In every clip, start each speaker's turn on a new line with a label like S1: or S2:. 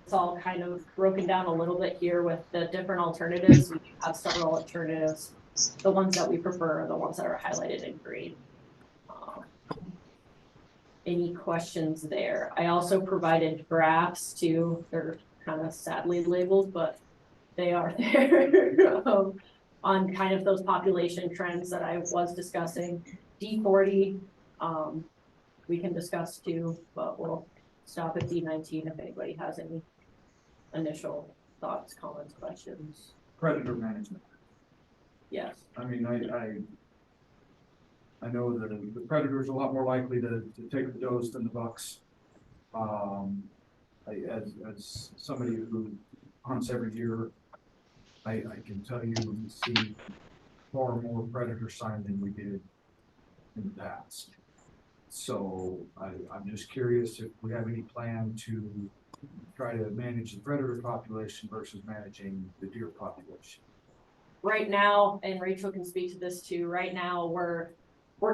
S1: it's all kind of broken down a little bit here with the different alternatives. We have several alternatives. The ones that we prefer are the ones that are highlighted in green. Any questions there? I also provided graphs too. They're kind of sadly labeled, but they are there on kind of those population trends that I was discussing. D40, we can discuss too, but we'll stop at D19 if anybody has any initial thoughts, comments, questions.
S2: Predator management.
S1: Yes.
S2: I mean, I know that the predator's a lot more likely to take the does than the bucks. As somebody who hunts every year, I can tell you we see far more predator sign than we did in the past. So I'm just curious if we have any plan to try to manage the predator population versus managing the deer population.
S1: Right now, and Rachel can speak to this too, right now we're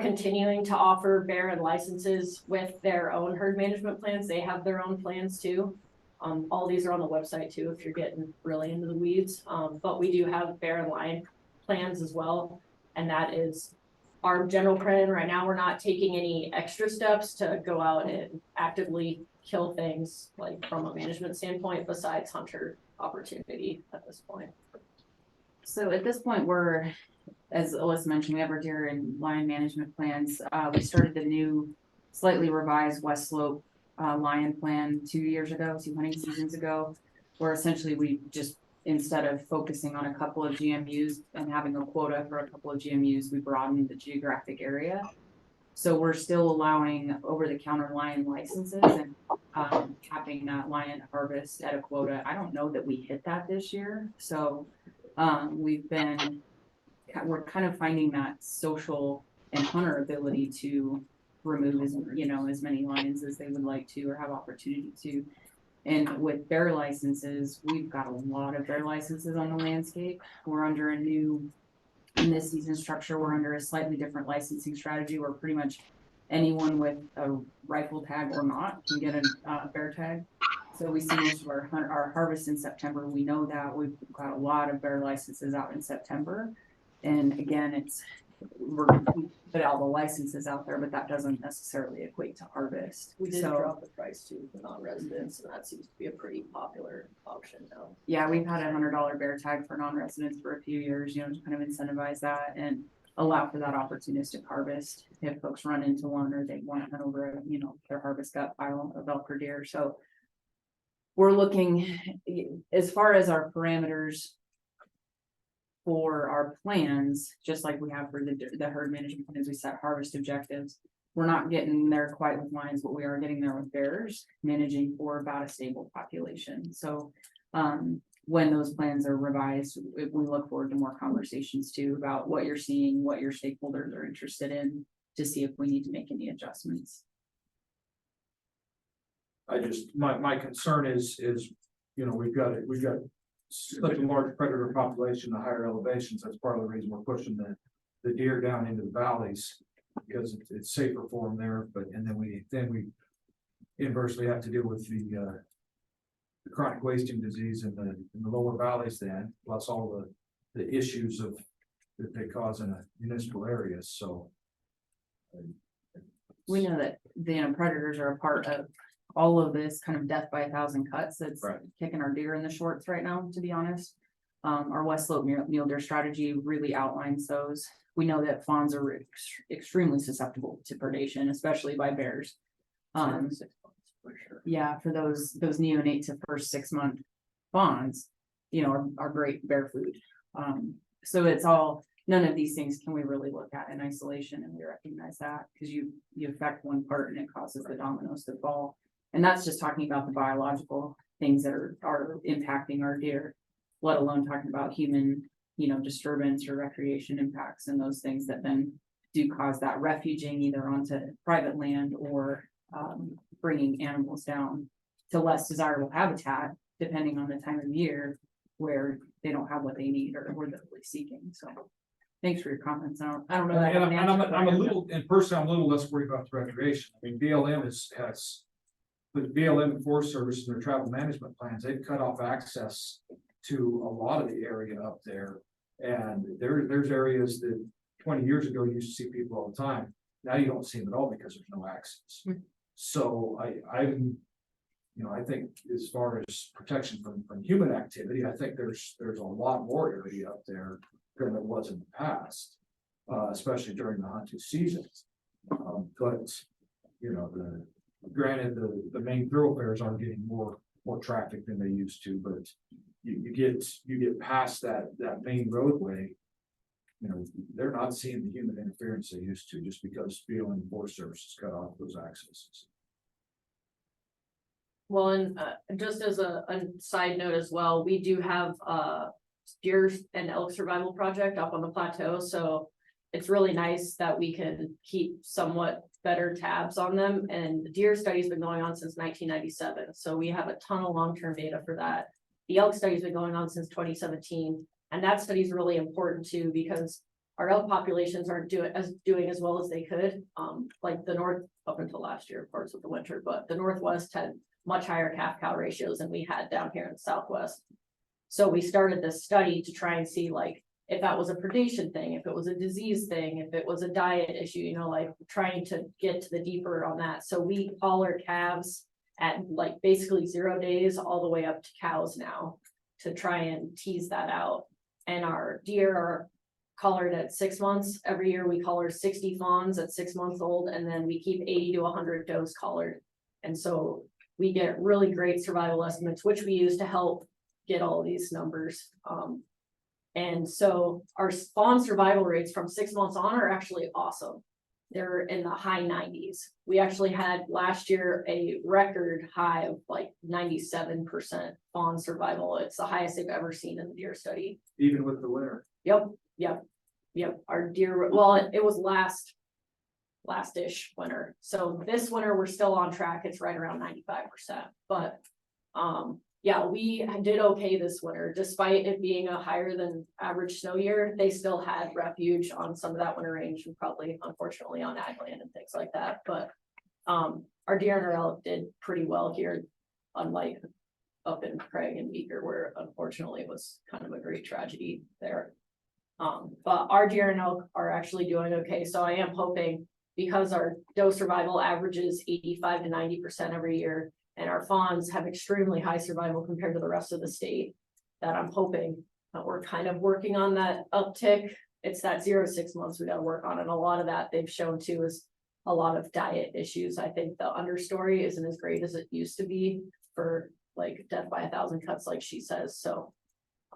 S1: continuing to offer bear and licenses with their own herd management plans. They have their own plans too. All these are on the website too, if you're getting really into the weeds. But we do have bear and lion plans as well. And that is our general plan. Right now, we're not taking any extra steps to go out and actively kill things like from a management standpoint, besides hunter opportunity at this point.
S3: So at this point, we're, as Alyssa mentioned, we have our deer and lion management plans. We started the new, slightly revised West Slope lion plan 2 years ago, 2 hunting seasons ago, where essentially we just, instead of focusing on a couple of GMUs and having a quota for a couple of GMUs, we broadened the geographic area. So we're still allowing over-the-counter lion licenses and capping that lion harvest at a quota. I don't know that we hit that this year. So we're kind of finding that social and hunter ability to remove as many lions as they would like to or have opportunity to. And with bear licenses, we've got a lot of bear licenses on the landscape. We're under in this season structure, we're under a slightly different licensing strategy where pretty much anyone with a rifle tag or not can get a bear tag. So we see most of our harvest in September. We know that we've got a lot of bear licenses out in September. And again, we put all the licenses out there, but that doesn't necessarily equate to harvest.
S1: We did drop the price too for non-residents, and that seems to be a pretty popular option now.
S3: Yeah, we've had $100 bear tag for non-residents for a few years, to kind of incentivize that and allow for that opportunistic harvest if folks run into one or they want to hunt over their harvest gut pile of elk or deer. So we're looking as far as our parameters for our plans, just like we have for the herd management plans, we set harvest objectives. We're not getting there quite with lions, but we are getting there with bears, managing for about a stable population. So when those plans are revised, we look forward to more conversations too about what you're seeing, what your stakeholders are interested in, to see if we need to make any adjustments.
S2: My concern is we've got such a large predator population, the higher elevations. That's part of the reason we're pushing the deer down into the valleys, because it's safer for them there. But then we inversely have to deal with the chronic wasting disease in the lower valleys then, plus all the issues that they cause in a municipal area. So
S3: we know that predators are a part of all of this kind of death by 1,000 cuts that's kicking our deer in the shorts right now, to be honest. Our West Slope mule deer strategy really outlines those. We know that fawns are extremely susceptible to predation, especially by bears. For sure. Yeah, for those neonate to first 6-month fawns, are great bear food. So it's all, none of these things can we really look at in isolation, and we recognize that because you affect one part and it causes the dominoes to fall. And that's just talking about the biological things that are impacting our deer, let alone talking about human, disturbance or recreation impacts and those things that then do cause that refuging either onto private land or bringing animals down to less desirable habitat, depending on the time of year where they don't have what they need or where they're really seeking. So thanks for your comments. I don't know.
S2: I'm a little less worried about the recreation. I mean, BLM has But BLM and Forest Service and their travel management plans, they've cut off access to a lot of the area up there. And there's areas that 20 years ago, you used to see people all the time. Now you don't see them at all because there's no access.
S3: Hmm.
S2: So I'm, I think as far as protection from human activity, I think there's a lot more area up there than there was in the past. Especially during the hunting season. But, granted, the main thoroughfares are getting more traffic than they used to, but you get past that main roadway. They're not seeing the human interference they used to just because BLM and Forest Service cut off those accesses.
S1: Well, and just as a side note as well, we do have deer and elk survival project up on the plateau, so it's really nice that we can keep somewhat better tabs on them. And the deer study's been going on since 1997, so we have a ton of long-term data for that. The elk study's been going on since 2017, and that study is really important too, because our elk populations aren't doing as well as they could. Like the north, up until last year, of course, with the winter, but the Northwest had much higher calf-cow ratios than we had down here in the Southwest. So we started this study to try and see if that was a predation thing, if it was a disease thing, if it was a diet issue, trying to get to the deeper on that. So we collar calves at basically 0 days all the way up to cows now to try and tease that out. And our deer are collared at 6 months. Every year we collar 60 fawns at 6 months old, and then we keep 80 to 100 does collared. And so we get really great survival estimates, which we use to help get all of these numbers. And so our fawn survival rates from 6 months on are actually awesome. They're in the high 90s. We actually had last year a record high of 97% fawn survival. It's the highest they've ever seen in the deer study.
S2: Even with the winter.
S1: Yep. Our deer, well, it was last-ish winter. So this winter, we're still on track. It's right around 95%. But yeah, we did okay this winter, despite it being a higher than average snow year. They still had refuge on some of that winter range, and probably unfortunately on ag land and things like that. But our deer and our elk did pretty well here, unlike up in Craig and Meeker, where unfortunately it was kind of a great tragedy there. But our deer and elk are actually doing okay. So I am hoping, because our doe survival averages 85 to 90% every year, and our fawns have extremely high survival compared to the rest of the state, that I'm hoping that we're kind of working on that uptick. It's that 0 to 6 months we got to work on. And a lot of that they've shown too is a lot of diet issues. I think the understory isn't as great as it used to be for death by 1,000 cuts, like she says. So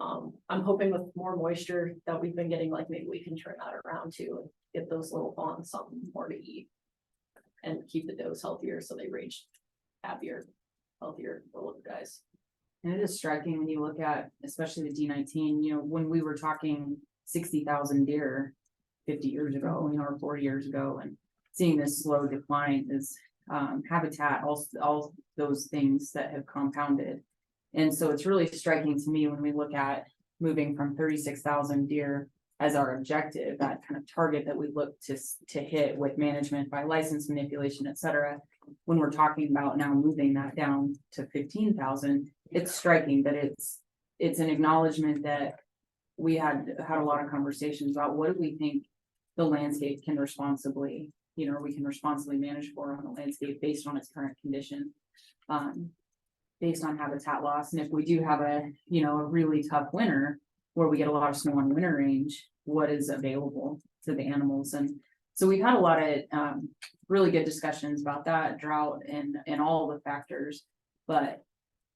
S1: I'm hoping with more moisture that we've been getting, maybe we can turn that around too and get those little fawns something more to eat and keep the does healthier so they range happier, healthier little guys.
S3: And it is striking when you look at, especially the D19, when we were talking 60,000 deer 50 years ago, or 40 years ago, and seeing this slow decline is habitat, all those things that have compounded. And so it's really striking to me when we look at moving from 36,000 deer as our objective, that kind of target that we look to hit with management by license manipulation, et cetera. When we're talking about now moving that down to 15,000, it's striking that it's an acknowledgement that we had a lot of conversations about what do we think the landscape can responsibly, we can responsibly manage for on the landscape based on its current condition, based on habitat loss. And if we do have a really tough winter where we get a lot of snow on winter range, what is available to the animals? And so we've had a lot of really good discussions about that, drought and all the factors. But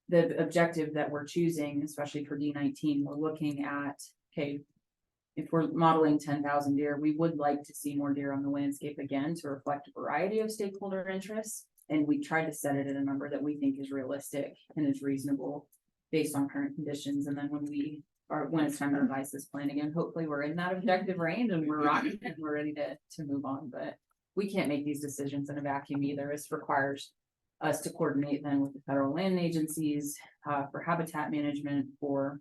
S3: the objective that we're choosing, especially for D19, we're looking at, okay, if we're modeling 10,000 deer, we would like to see more deer on the landscape again to reflect a variety of stakeholder interests. And we tried to set it at a number that we think is realistic and is reasonable based on current conditions. And then when it's time to revise this plan again, hopefully we're in that objective range and we're rocking and we're ready to move on. But we can't make these decisions in a vacuum either. This requires us to coordinate then with the federal land agencies for habitat management, for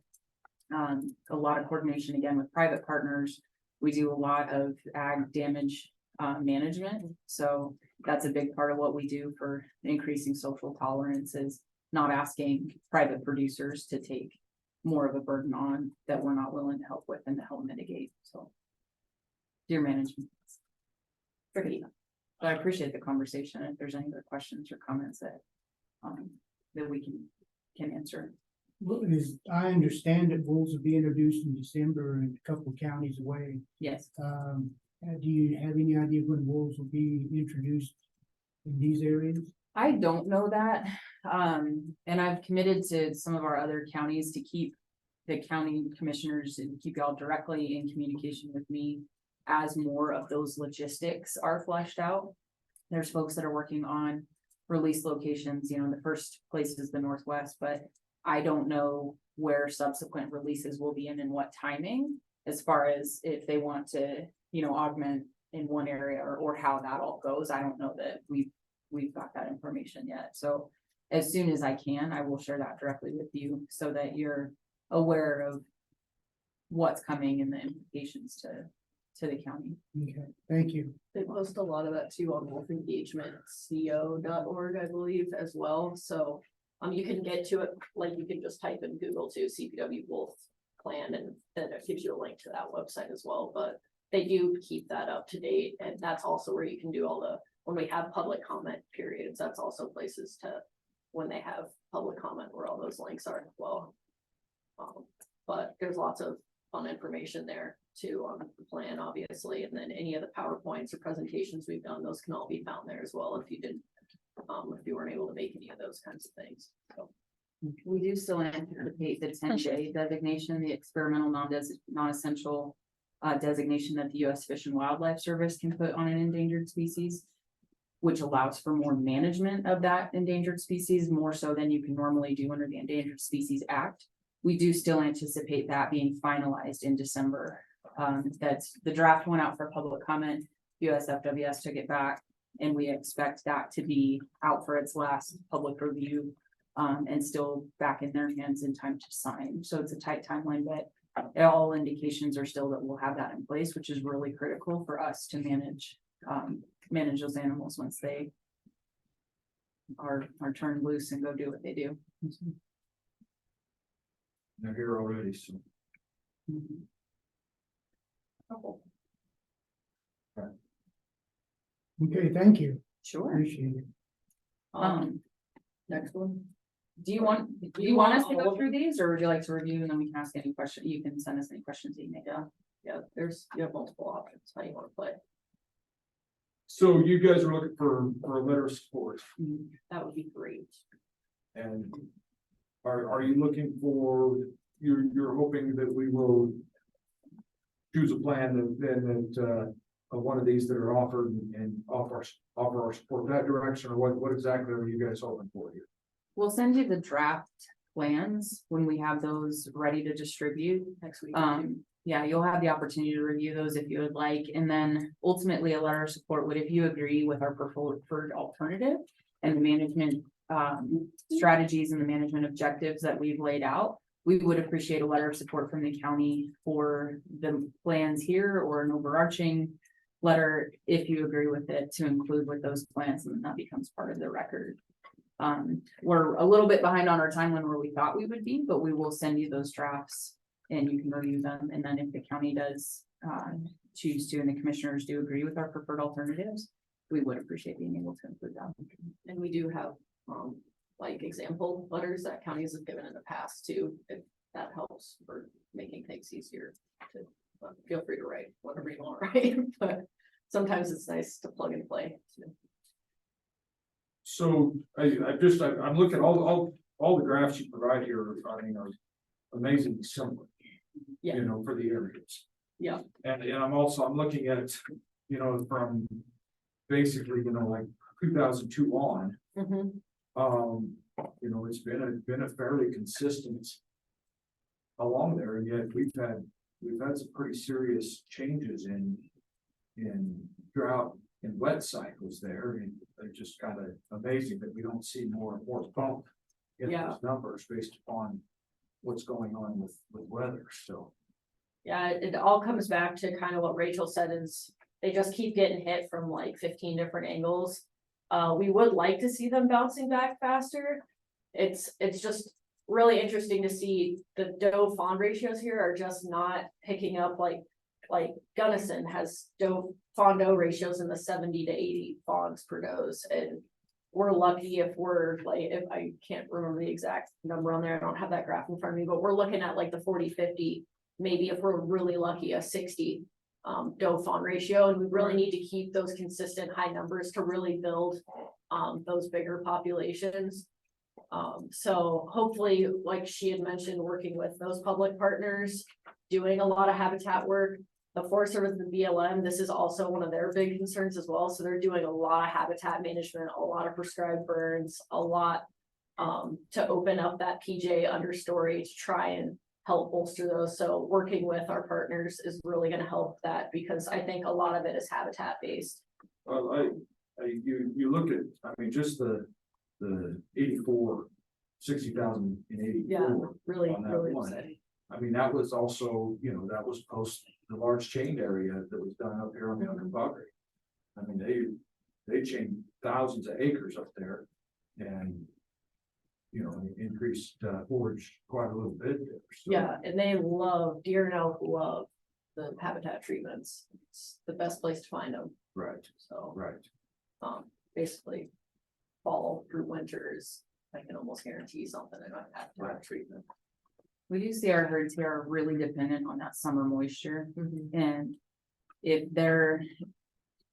S3: a lot of coordination again with private partners. We do a lot of ag damage management. So that's a big part of what we do for increasing social tolerance is not asking private producers to take more of a burden on that we're not willing to help with and to help mitigate, so. Deer management. Tricky, but I appreciate the conversation. If there's any other questions or comments that we can answer.
S4: Well, I understand that bulls will be introduced in December in a couple of counties away.
S3: Yes.
S4: Do you have any idea when wolves will be introduced in these areas?
S3: I don't know that, and I've committed to some of our other counties to keep the county commissioners and keep y'all directly in communication with me as more of those logistics are fleshed out. There's folks that are working on release locations, the first place is the Northwest, but I don't know where subsequent releases will be in and what timing, as far as if they want to, augment in one area or how that all goes. I don't know that we've got that information yet. So as soon as I can, I will share that directly with you so that you're aware of what's coming and the implications to the county.
S4: Okay, thank you.
S1: They post a lot of that too on wolfengagementco.org, I believe, as well, so. You can get to it, like you can just type in Google to CPW Wolf Plan, and then it gives you a link to that website as well, but. They do keep that up to date, and that's also where you can do all when we have public comment periods, that's also places when they have public comment where all those links are as well. But there's lots of fun information there too on the plan, obviously, and then any of the PowerPoints or presentations we've done, those can all be found there as well if you didn't, if you weren't able to make any of those kinds of things, so.
S3: We do still anticipate the 10-day designation, the experimental non-essential designation that the U.S. Fish and Wildlife Service can put on an endangered species, which allows for more management of that endangered species, more so than you can normally do under the Endangered Species Act. We do still anticipate that being finalized in December. That's the draft went out for public comment. USFWS took it back, and we expect that to be out for its last public review and still back in their hands in time to sign. So it's a tight timeline, but all indications are still that we'll have that in place, which is really critical for us to manage those animals once they are turned loose and go do what they do.
S2: They're here already, so.
S3: Mhm.
S4: Okay, thank you.
S3: Sure.
S4: Appreciate it.
S1: Next one.
S3: Do you want us to go through these, or would you like to review and then we can ask any question? You can send us any questions that you may have.
S1: Yeah, you have multiple options, how you wanna play,
S2: So you guys are looking for a letter of support,
S1: that would be great.
S2: and are you looking for, you're hoping that we will choose a plan that one of these that are offered and offer our support that direction, or what exactly are you guys hoping for here?
S3: We'll send you the draft plans when we have those ready to distribute.
S1: Next week.
S3: Yeah, you'll have the opportunity to review those if you would like, and then ultimately a letter of support would, if you agree with our preferred alternative and the management strategies and the management objectives that we've laid out, we would appreciate a letter of support from the county for the plans here, or an overarching letter, if you agree with it, to include with those plans, and then that becomes part of the record. We're a little bit behind on our timeline where we thought we would be, but we will send you those drafts and you can review them. And then if the county does choose to, and the commissioners do agree with our preferred alternatives, we would appreciate being able to include that.
S1: And we do have, like example letters that counties have given in the past too, if that helps for making things easier to, feel free to write whatever you want, right? But sometimes it's nice to plug and play.
S2: So I'm looking at all the graphs you provide here, are amazingly similar.
S1: Yeah.
S2: For the areas.
S1: Yeah.
S2: And I'm looking at, from basically, like 2002 on, it's been a fairly consistent along there, and yet we've had some pretty serious changes in drought and wet cycles there, and they're just kind of amazing that we don't see more and more bump in those numbers based upon what's going on with weather, so.
S1: Yeah, it all comes back to kind of what Rachel said, is they just keep getting hit from like 15 different angles. We would like to see them bouncing back faster. It's just really interesting to see the doe fawn ratios here are just not picking up like Gunnison has doe fawn doe ratios in the 70 to 80 fawns per does, and we're lucky if we're like, if I can't remember the exact number on there, I don't have that graph in front of me, but we're looking at like the 40-50, maybe if we're really lucky, a 60 doe fawn ratio, and we really need to keep those consistent high numbers to really build those bigger populations. So hopefully, like she had mentioned, working with those public partners, doing a lot of habitat work. The Forest Service, the BLM, this is also one of their big concerns as well. So they're doing a lot of habitat management, a lot of prescribed burns, a lot to open up that PJ understory to try and help bolster those. So working with our partners is really going to help that, because I think a lot of it is habitat based.
S2: Well, you look at, I mean, just the 84, 60,000 in
S1: Yeah,
S2: 84.
S1: really,
S2: On that
S1: really
S2: one.
S1: exciting.
S2: I mean, that was also, you know, that was post the large chained area that was done up here on the Underbuggery. I mean, they chained thousands of acres up there and, you know, increased forage quite a little bit there. So,
S1: Yeah, and they love, deer and elk love the habitat treatments. It's the best place to find them.
S2: right,
S1: So,
S2: right.
S1: basically fall through winters, I can almost guarantee something in a habitat
S2: Right.
S1: treatment.
S3: We do see our herds here are really dependent on that summer moisture, and if they're,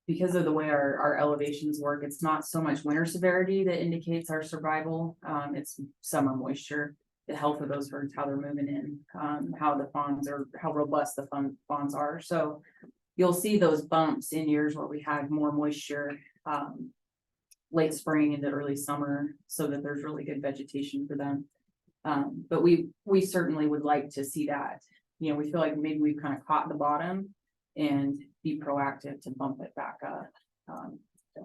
S3: because of the way our elevations work, it's not so much winter severity that indicates our survival. It's summer moisture, the health of those herds, how they're moving in, how the fawns are, how robust the fawns are. So you'll see those bumps in years where we had more moisture, late spring into early summer, so that there's really good vegetation for them. But we certainly would like to see that. You know, we feel like maybe we've kind of caught the bottom and be proactive to bump it back up.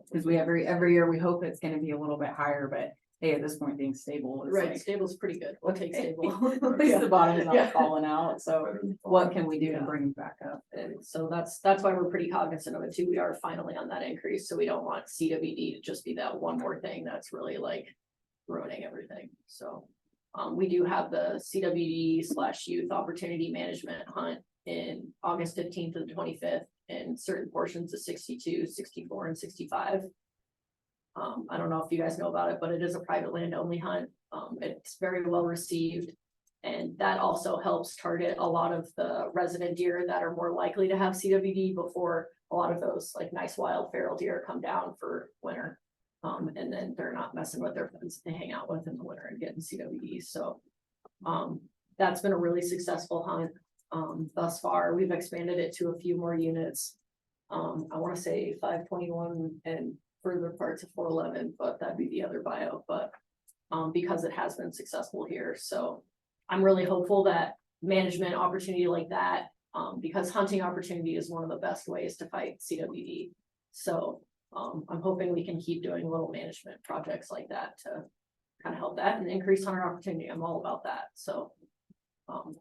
S3: Because we every year we hope it's gonna be a little bit higher, but hey, at this point being stable is
S1: Right,
S3: like,
S1: stable's pretty good. We'll take stable.
S3: at least the bottom's
S1: Yeah.
S3: not falling out, so
S2: Better than
S3: what
S2: farm.
S3: can we do to
S1: Yeah.
S3: bring it back up?
S1: And so that's why we're pretty cognizant of it too. We are finally on that increase, so we don't want CWD to just be that one more thing that's really like ruining everything. So we do have the CWD/Youth Opportunity Management Hunt in August 15th to the 25th in certain portions of 62, 64, and 65. I don't know if you guys know about it, but it is a private land only hunt. It's very well received. And that also helps target a lot of the resident deer that are more likely to have CWD before a lot of those like nice wild feral deer come down for winter. And then they're not messing with their friends they hang out with in the winter and getting CWD. So that's been a really successful hunt thus far. We've expanded it to a few more units. I want to say 521 and further parts of 411, but that'd be the other bio, but because it has been successful here. So I'm really hopeful that management opportunity like that, because hunting opportunity is one of the best ways to fight CWD. So I'm hoping we can keep doing little management projects like that to kind of help that and increase hunter opportunity. I'm all about that. So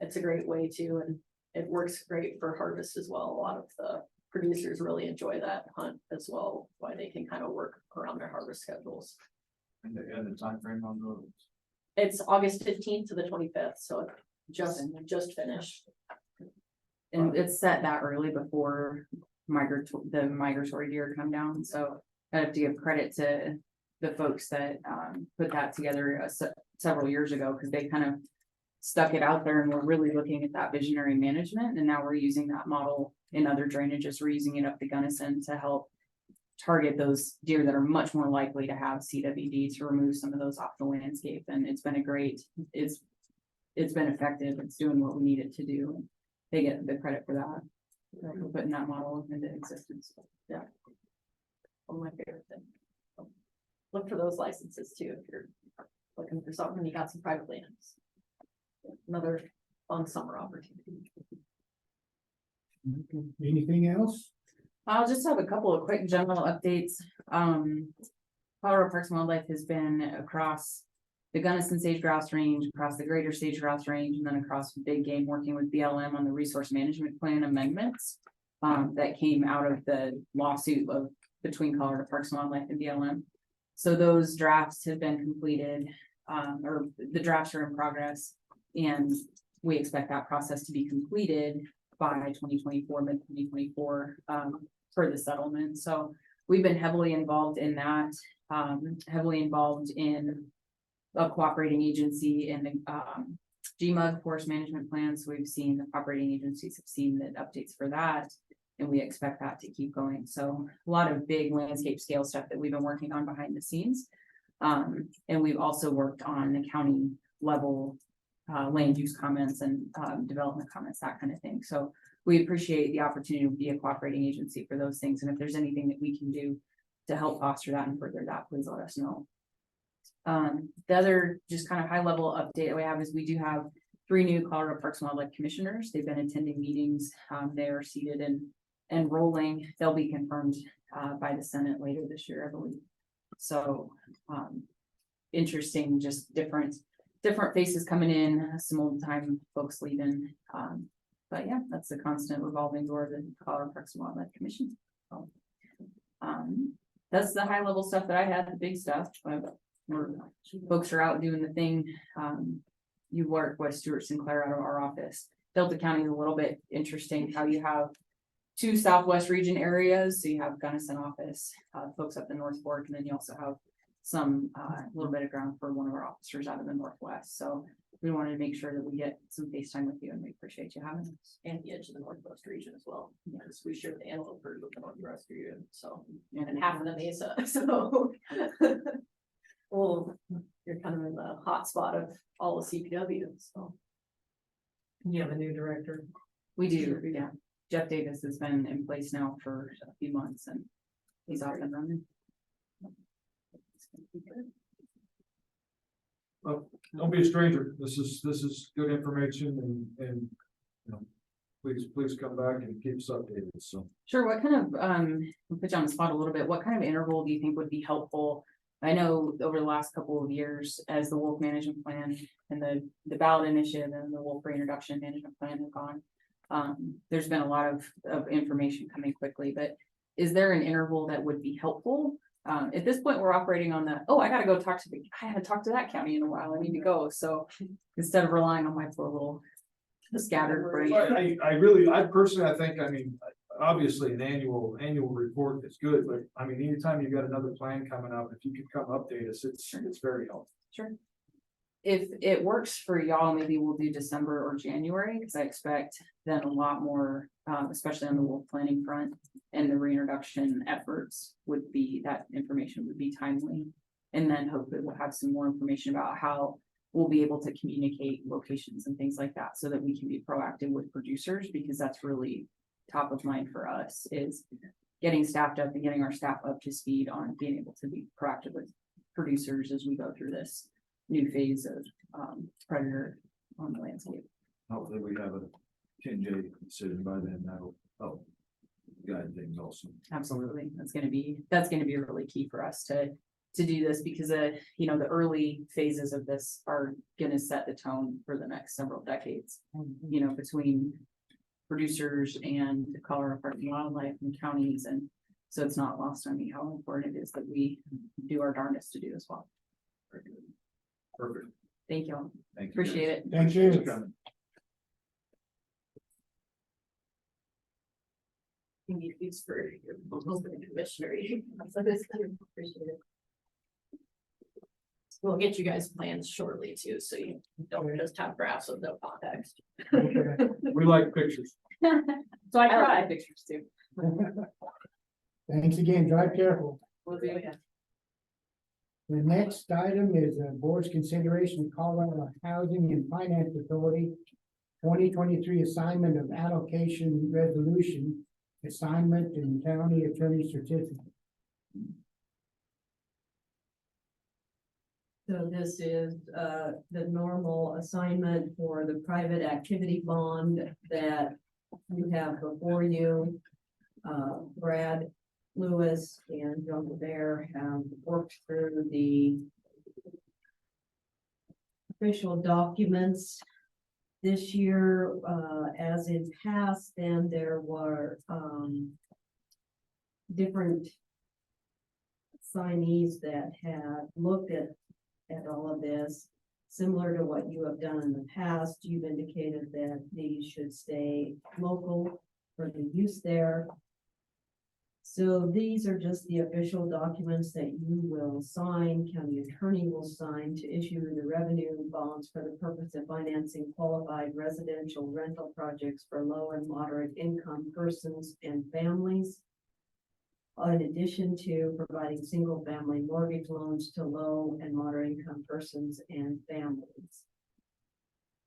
S1: it's a great way to, and it works great for harvest as well. A lot of the producers really enjoy that hunt as well, why they can kind of work around their harvest schedules.
S2: And the time frame on those.
S1: It's August 15th to the 25th, so it just finished.
S3: And it's set that early before the migratory deer come down, so I have to give credit to the folks that put that together several years ago, because they kind of stuck it out there and we're really looking at that visionary management, and now we're using that model in other drainages. We're using it up the Gunnison to help target those deer that are much more likely to have CWD, to remove some of those off the landscape. And it's been it's been effective. It's doing what we need it to do. And they get the credit for that. For putting that model into existence.
S1: Yeah. One of my favorite things. Look for those licenses too, if you're looking for something, you got some private lands. Another fun summer opportunity.
S4: Anything else?
S3: I'll just have a couple of quick general updates. Colorado Parks and Wildlife has been across the Gunnison Sage Grouse Range, across the Greater Sage Grouse Range, and then across Big Game, working with BLM on the resource management plan amendments that came out of the lawsuit between Colorado Parks and Wildlife and BLM. So those drafts have been completed, or the drafts are in progress. And we expect that process to be completed by 2024, mid-2024, for the settlement. So we've been heavily involved in that, heavily involved in a cooperating agency and GMUG Forest Management Plan. So we've seen the operating agencies have seen the updates for that. And we expect that to keep going. So a lot of big landscape scale stuff that we've been working on behind the scenes. And we've also worked on the county level land use comments and development comments, that kind of thing. So we appreciate the opportunity to be a cooperating agency for those things. And if there's anything that we can do to help foster that and further that, please let us know. The other just kind of high level update that we have is we do have 3 new Colorado Parks and Wildlife commissioners. They've been attending meetings. They are seated and rolling. They'll be confirmed by the Senate later this year, I believe. So interesting, just different faces coming in, some old time folks leaving. But yeah, that's the constant revolving door of the Colorado Parks and Wildlife Commission. So that's the high level stuff that I had, the big stuff. Folks are out doing the thing. You work with Stuart Sinclair out of our office. Delta County is a little bit interesting how you have 2 Southwest region areas. So you have Gunnison office, folks up in North Fork, and then you also have some a little bit of ground for one of our officers out of the Northwest. So we wanted to make sure that we get some FaceTime with you, and we appreciate you having us.
S1: And the edge of the Northwest region as well, because we share the antelope herd with the Northwest region, so, and half of the mesa, so. Well, you're kind of in the hot spot of all the CPW, so. You have a new director?
S3: We do, yeah. Jeff Davis has been in place now for a few months, and he's off and running.
S2: Well, don't be a stranger. This is good information and, you know, please come back and keep us updated, so.
S3: Sure, what kind of, I'll put you on the spot a little bit, what kind of interval do you think would be helpful? I know over the last couple of years, as the wolf management plan and the ballot initiative and the wolf reintroduction management plan have gone, there's been a lot of information coming quickly, but is there an interval that would be helpful? At this point, we're operating on I gotta go I haven't talked to that county in a while, I need to go. So instead of relying on my poor little scattered brain.
S2: I personally, I mean, obviously an annual report is good, but I mean, anytime you got another plan coming up, if you could come update us, it's very helpful.
S3: Sure. If it works for y'all, maybe we'll do December or January, because I expect then a lot more, especially on the wolf planning front and the reintroduction efforts that information would be timely. And then hopefully we'll have some more information about how we'll be able to communicate locations and things like that so that we can be proactive with producers, because that's really top of mind for us, is getting staffed up and getting our staff up to speed on being able to be proactive with producers as we go through this new phase of predator on the landscape.
S2: Hopefully we have a 10J decision by then, that'll help guide things also.
S3: Absolutely. That's gonna be really key for us to do this, because you know, the early phases of this are gonna set the tone for the next several decades, you know, between producers and the Colorado Parks and Wildlife and counties. And so it's not lost on me how important it is that we do our darndest to do as well.
S2: Perfect.
S3: Thank you all.
S2: Thank you.
S3: Appreciate it.
S4: Thank you.
S1: You need these for your commissioner. So this kind of appreciate it. We'll get you guys plans shortly too, so you don't just have graphs with no context.
S4: Okay.
S2: We like pictures.
S1: So I
S3: I
S1: try.
S3: like pictures too.
S4: Thanks again, drive careful.
S3: We'll do it.
S4: The next item is the board's consideration of Colorado Housing and Finance Authority 2023 assignment of allocation resolution, assignment and county attorney certificate.
S5: So this is the normal assignment for the private activity bond that you have before you. Brad Lewis and John Bear have worked through the official documents this year, as in past. Then there were different signees that had looked at all of this. Similar to what you have done in the past, you've indicated that these should stay local for the use there. So these are just the official documents that you will sign, county attorney will sign to issue the revenue bonds for the purpose of financing qualified residential rental projects for low and moderate income persons and families. In addition to providing single family mortgage loans to low and moderate income persons and families.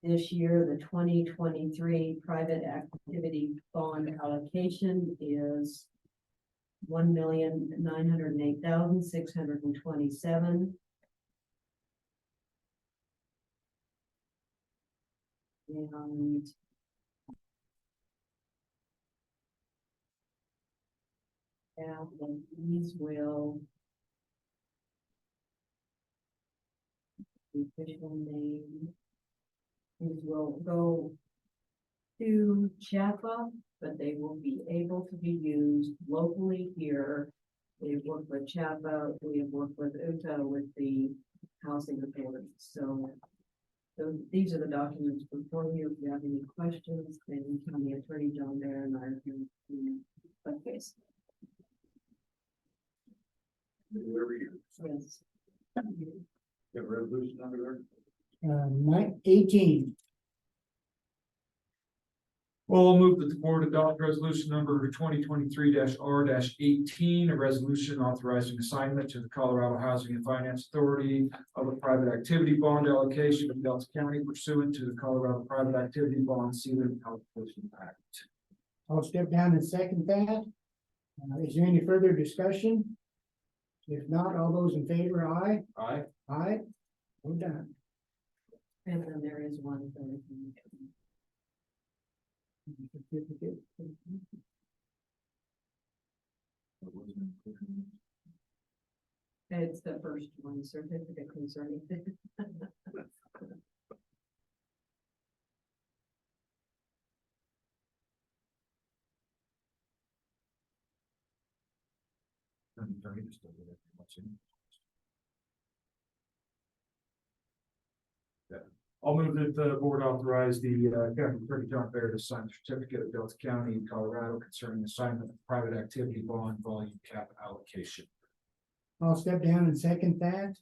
S5: This year, the 2023 private activity bond allocation is $1,908,627. And then these will. The official name. These will go to Chapa, but they will be able to be used locally here. We've worked with Chapa, we have worked with UTA with the housing authority, so. These are the documents before you. If you have any questions, then County Attorney John Bear and I can. Okay.
S2: Every year.
S5: Yes.
S2: Got a resolution under there?
S4: 18.
S2: Well, I'll move that the board adopt resolution number 2023-R-18, a resolution authorizing assignment to the Colorado Housing and Finance Authority of a private activity bond allocation of Delta County pursuant to the Colorado Private Activity Bond Ceiling Allocation Act.
S4: I'll step down and second that. Is there any further discussion? If not, all those in favor, aye.
S2: Aye.
S4: Aye. We're done.
S5: And then there is one thing.
S4: Certificate.
S5: It's the first one, certificate concerning.
S2: I'll move that the board authorize the County Attorney John Bear to sign the certificate of Delta County, Colorado concerning assignment of private activity bond volume cap allocation.
S4: I'll step down and second that.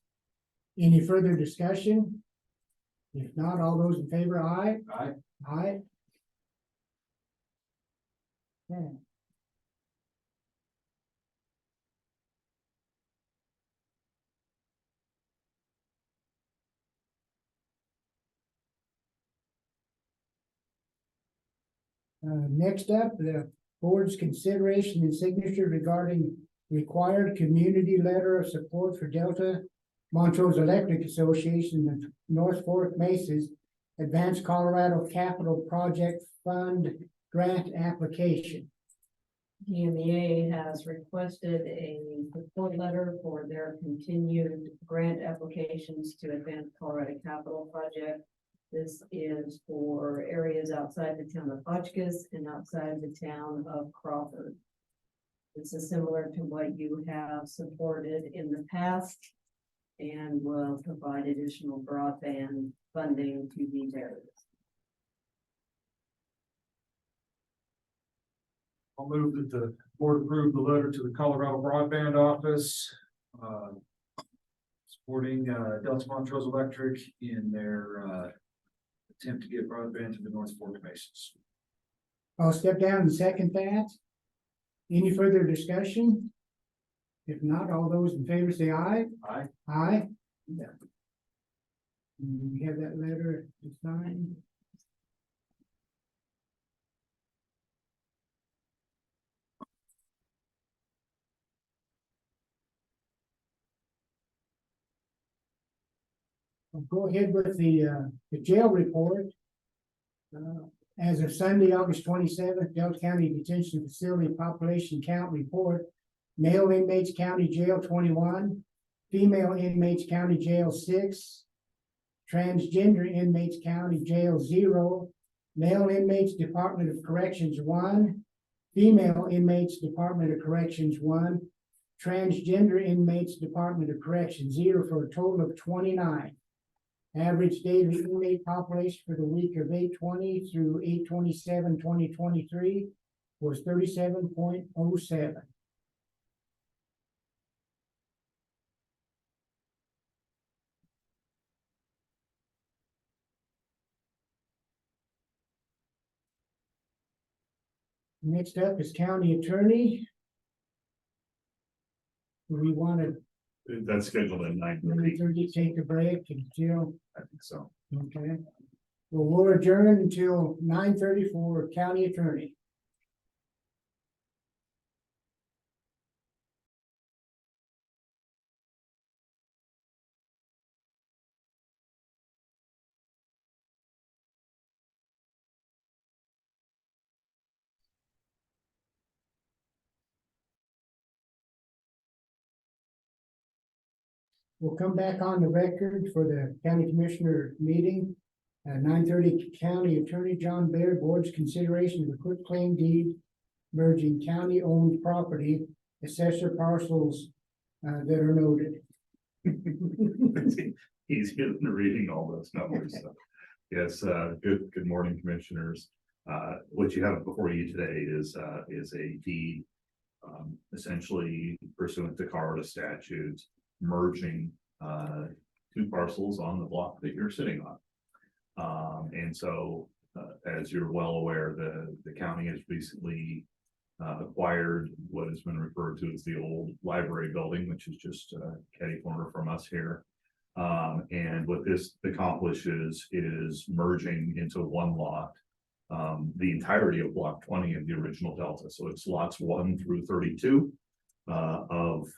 S4: Any further discussion? If not, all those in favor, aye.
S2: Aye.
S4: Aye. Okay. Next up, the board's consideration and signature regarding required community letter of support for Delta Montrose Electric Association and North Fork Mesas Advanced Colorado Capital Project Fund Grant Application.
S5: DMEA has requested a support letter for their continued grant applications to Advance Colorado Capital Project. This is for areas outside the town of Hotchkiss and outside the town of Crawford. This is similar to what you have supported in the past and will provide additional broadband funding to these areas.
S2: I'll move that the board approve the letter to the Colorado Broadband Office. Supporting Delta Montrose Electric in their attempt to get broadband to the North Fork Mesas.
S4: I'll step down and second that. Any further discussion? If not, all those in favor say aye.
S2: Aye.
S4: Aye. Yeah. We have that letter to sign. I'll go ahead with the jail report. As of Sunday, August 27th, Delta County Detention Facility Population Count Report. Male inmates County Jail 21, female inmates County Jail 6, transgender inmates County Jail 0, male inmates Department of Corrections 1, female inmates Department of Corrections 1, transgender inmates Department of Corrections, 0 for a total of 29. Average daily inmate population for the week of 8/20 through 8/27/2023 was 37.07. Next up is county attorney. Do we want to
S6: That's scheduled at 9:30.
S4: really take a break until,
S6: I think so.
S4: okay? Well, we'll adjourn until 9:30 for county attorney. We'll come back on the record for the county commissioner meeting. 9:30 county attorney John Baird, board's consideration of the quitclaim deed merging county-owned property, assessor parcels that are noted.
S6: He's getting to reading all those numbers. So. Yes, good morning, commissioners. What you have before you today is a deed, essentially pursuant to Colorado statute, merging two parcels on the block that you're sitting on. And so, as you're well aware, the county has recently acquired what has been referred to as the old library building, which is just catty corner from us here. And what this accomplishes is merging into one lot the entirety of block 20 of the original Delta. So it's lots 1 through 32 of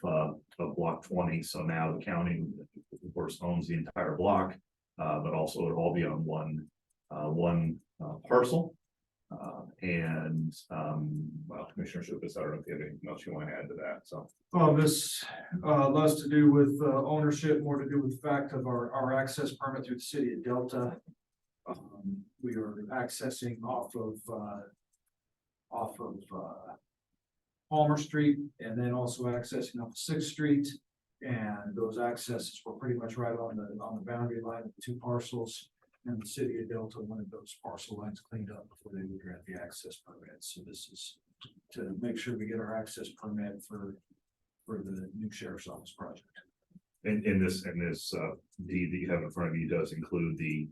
S6: block 20. So now the county, of course, owns the entire block, but also it'll all be on one parcel. Well, Commissioner Shupis, I don't know if you have anything else you want to add to that, so.
S2: This less to do with ownership, more to do with the fact of our access permit through the city of Delta. We are accessing off of Palmer Street, and then also accessing off of 6th Street. And those accesses were pretty much right on the boundary line of the two parcels. And the city of Delta wanted those parcel lines cleaned up before they would grant the access permit. So this is to make sure we get our access permit for the new sheriff's office project.
S6: And this deed that you have in front of you does include the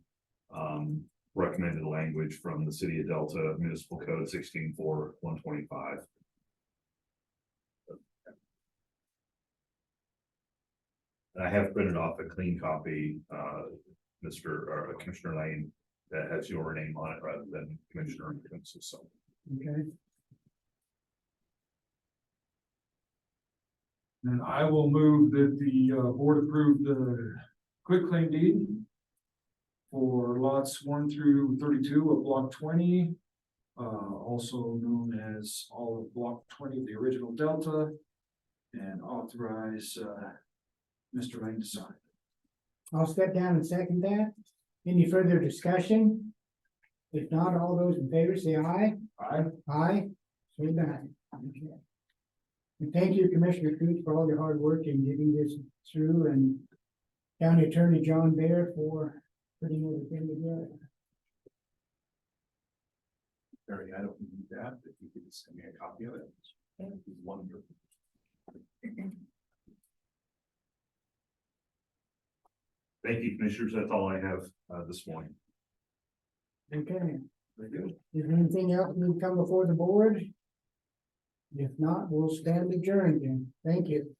S6: recommended language from the city of Delta Municipal Code 16.4.125. I have printed off a clean copy, Commissioner Lane, that has your name on it rather than Commissioner Kunz's. So.
S4: Okay,
S2: And I will move that the board approve the quitclaim deed for lots 1 through 32 of block 20, also known as all of block 20 of the original Delta, and authorize Mr. Lane to sign.
S4: I'll step down and second that. Any further discussion? If not, all those in favor say aye.
S2: Aye.
S4: Aye. So done. Okay. And thank you, Commissioner Coots, for all your hard work in getting this through, and County Attorney John Baird for putting everything together.
S6: Barry, I don't need that. If you could send me a copy of it. That'd be wonderful. Thank you, commissioners. That's all I have this morning.
S4: Okay,
S6: Very good.
S4: is there anything else that can come before the board? If not, we'll stand adjourned then. Thank you.